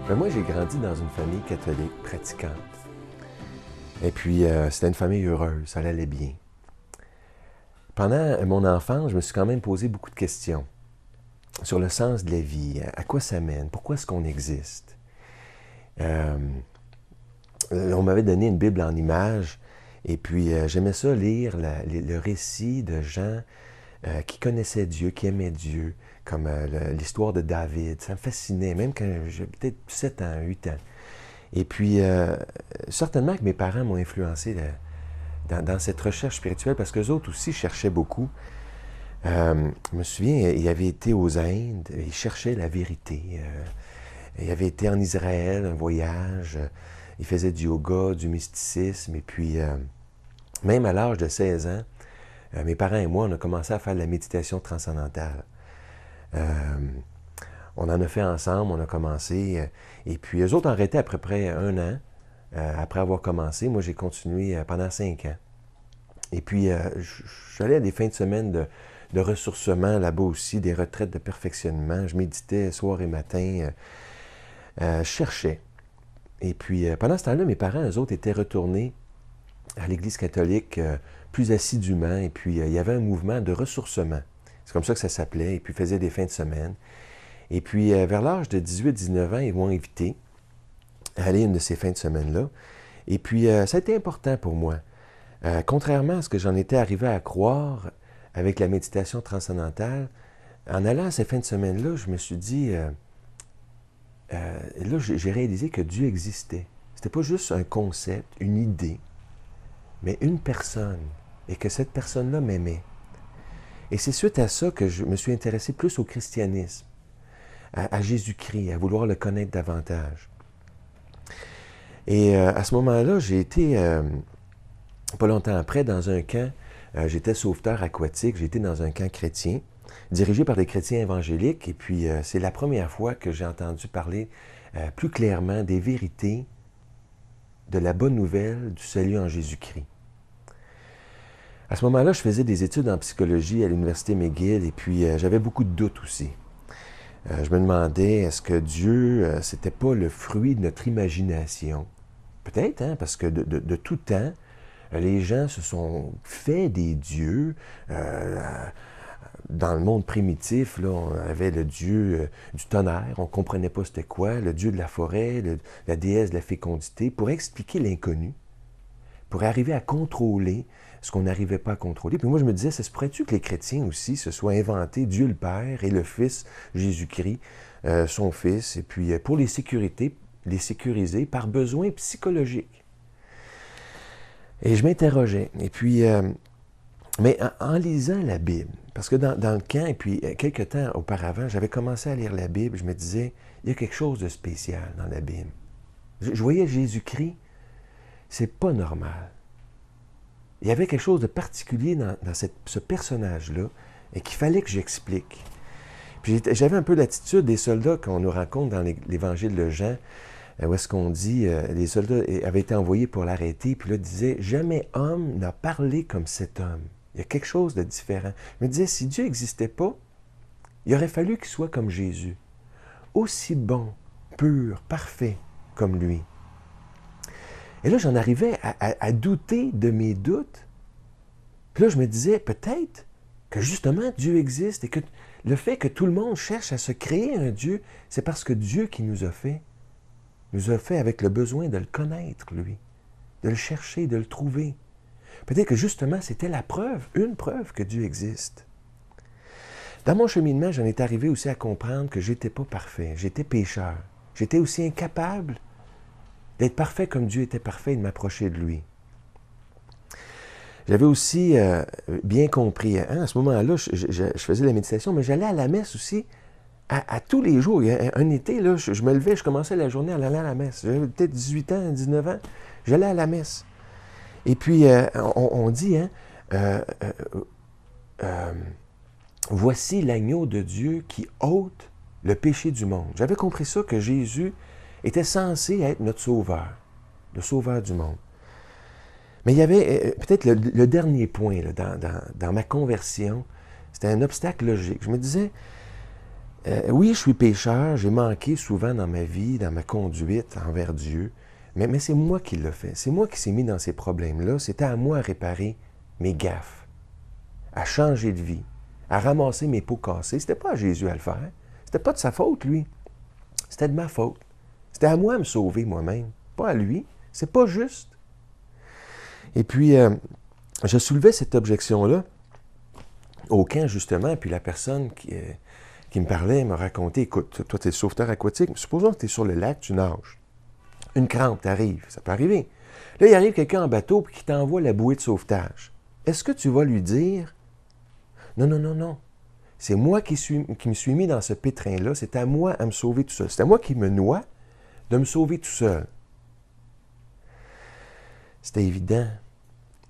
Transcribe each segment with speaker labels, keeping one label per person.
Speaker 1: Ben moi, j'ai grandi dans une famille catholique pratiquante. Et puis, c'était une famille heureuse, ça allait bien. Pendant mon enfance, je me suis quand même posé beaucoup de questions sur le sens de la vie, à quoi ça mène, pourquoi est-ce qu'on existe. Euh, on m'avait donné une Bible en images, et puis j'aimais ça lire le récit de gens qui connaissaient Dieu, qui aimaient Dieu, comme l'histoire de David. Ça me fascinait, même quand j'avais peut-être 7 ans, 8 ans. Et puis, certainement que mes parents m'ont influencé dans cette recherche spirituelle parce qu'eux autres aussi cherchaient beaucoup. Je me souviens, ils avaient été aux Indes, ils cherchaient la vérité. Ils avaient été en Israël, un voyage, ils faisaient du yoga, du mysticisme, et puis, même à l'âge de 16 ans, mes parents et moi, on a commencé à faire de la méditation transcendantale. On en a fait ensemble, on a commencé, et puis eux autres ont arrêté à peu près 1 an après avoir commencé. Moi, j'ai continué pendant 5 ans. Et puis, je suis allé à des fins de semaine de ressourcement là-bas aussi, des retraites de perfectionnement. Je méditais soir et matin, je cherchais. Et puis, pendant ce temps-là, mes parents, eux autres, étaient retournés à l'Église catholique plus assidûment, et puis il y avait un mouvement de ressourcement. C'est comme ça que ça s'appelait, et puis ils faisaient des fins de semaine. Et puis, vers l'âge de 18-19 ans, ils m'ont invité à aller à une de ces fins de semaine-là. Et puis, ça a été important pour moi. Contrairement à ce que j'en étais arrivé à croire avec la méditation transcendantale, en allant à ces fins de semaine-là, je me suis dit, là, j'ai réalisé que Dieu existait. C'était pas juste un concept, une idée, mais une personne, et que cette personne-là m'aimait. Et c'est suite à ça que je me suis intéressé plus au christianisme, à Jésus-Christ, à vouloir le connaître davantage. Et à ce moment-là, j'ai été, pas longtemps après, dans un camp, j'étais sauveteur aquatique, j'étais dans un camp chrétien, dirigé par des chrétiens évangéliques, et puis c'est la première fois que j'ai entendu parler plus clairement des vérités de la bonne nouvelle du salut en Jésus-Christ. À ce moment-là, je faisais des études en psychologie à l'université McGill, et puis j'avais beaucoup de doutes aussi. Je me demandais, est-ce que Dieu, c'était pas le fruit de notre imagination? Peut-être, hein, parce que de tout temps, les gens se sont fait des dieux. Dans le monde primitif, là, on avait le dieu du tonnerre, on ne comprenait pas c'était quoi, le dieu de la forêt, la déesse de la fécondité, pour expliquer l'inconnu, pour arriver à contrôler ce qu'on n'arrivait pas à contrôler. Puis moi, je me disais, ça se pourrait-tu que les chrétiens aussi se soient inventés Dieu le Père et le Fils Jésus-Christ, son Fils, et puis pour les sécuriser par besoin psychologique. Et je m'interrogeais. Et puis, mais en lisant la Bible, parce que dans le camp, et puis quelques temps auparavant, j'avais commencé à lire la Bible, je me disais, il y a quelque chose de spécial dans la Bible. Je voyais Jésus-Christ, c'est pas normal. Il y avait quelque chose de particulier dans ce personnage-là et qu'il fallait que j'explique. Puis j'avais un peu l'attitude des soldats qu'on nous raconte dans l'Évangile de Jean, où est-ce qu'on dit, les soldats avaient été envoyés pour l'arrêter, puis là, disait, jamais homme n'a parlé comme cet homme. Il y a quelque chose de différent. Je me disais, si Dieu n'existait pas, il aurait fallu qu'il soit comme Jésus. Aussi bon, pur, parfait comme lui. Et là, j'en arrivais à douter de mes doutes. Puis là, je me disais, peut-être que justement, Dieu existe et que le fait que tout le monde cherche à se créer un Dieu, c'est parce que Dieu qui nous a fait avec le besoin de le connaître, lui, de le chercher, de le trouver. Peut-être que justement, c'était la preuve, une preuve que Dieu existe. Dans mon cheminement, j'en étais arrivé aussi à comprendre que j'étais pas parfait, j'étais pécheur. J'étais aussi incapable d'être parfait comme Dieu était parfait et de m'approcher de lui. J'avais aussi bien compris, hein, à ce moment-là, je faisais la méditation, mais j'allais à la messe aussi à tous les jours. Il y a un été, là, je me levais, je commençais la journée en allant à la messe. J'avais peut-être 18 ans, 19 ans, j'allais à la messe. Et puis, on dit, hein, voici l'agneau de Dieu qui ôte le péché du monde. J'avais compris ça, que Jésus était censé être notre sauveur, le sauveur du monde. Mais il y avait peut-être le dernier point là, dans ma conversion, c'était un obstacle logique. Je me disais, Oui, je suis pécheur, j'ai manqué souvent dans ma vie, dans ma conduite envers Dieu, mais c'est moi qui l'ai fait. C'est moi qui s'est mis dans ces problèmes-là. C'était à moi à réparer mes gaffes, à changer de vie, à ramasser mes pots cassés. C'était pas à Jésus à le faire. C'était pas de sa faute, lui. C'était de ma faute. C'était à moi de me sauver moi-même, pas à lui. C'est pas juste. Et puis, je soulevais cette objection-là au camp, justement, puis la personne qui me parlait me racontait, écoute, toi, tu es sauveteur aquatique, mais supposons que tu es sur le lac, tu nages. Une crampe t'arrive, ça peut arriver. Là, il arrive quelqu'un en bateau puis qui t'envoie la bouée de sauvetage. Est-ce que tu vas lui dire, non, non, non, non, c'est moi qui me suis mis dans ce pétrin-là, c'est à moi à me sauver tout seul. C'est à moi qui me noie de me sauver tout seul. C'était évident.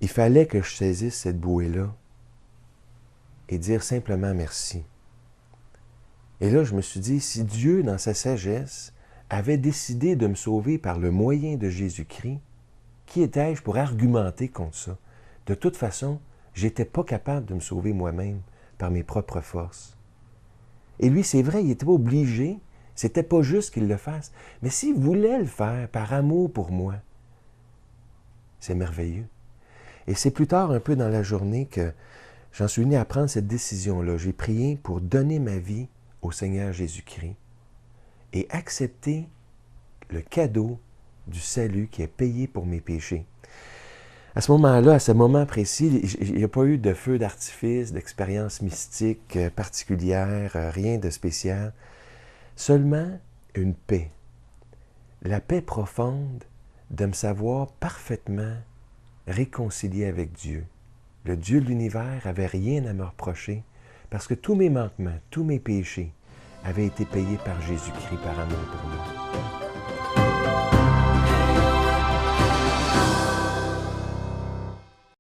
Speaker 1: Il fallait que je saisisse cette bouée-là et dire simplement merci. Et là, je me suis dit, si Dieu, dans sa sagesse, avait décidé de me sauver par le moyen de Jésus-Christ, qui étais-je pour argumenter contre ça? De toute façon, je n'étais pas capable de me sauver moi-même par mes propres forces. Et lui, c'est vrai, il n'était pas obligé, c'était pas juste qu'il le fasse, mais s'il voulait le faire par amour pour moi, c'est merveilleux. Et c'est plus tard, un peu dans la journée, que j'en suis venu à prendre cette décision-là. J'ai prié pour donner ma vie au Seigneur Jésus-Christ et accepter le cadeau du salut qui est payé pour mes péchés. À ce moment-là, à ce moment précis, il n'y a pas eu de feu d'artifice, d'expérience mystique particulière, rien de spécial. Seulement une paix. La paix profonde de me savoir parfaitement réconcilié avec Dieu. Le Dieu de l'univers n'avait rien à me reprocher parce que tous mes manquements, tous mes péchés avaient été payés par Jésus-Christ par amour pour nous.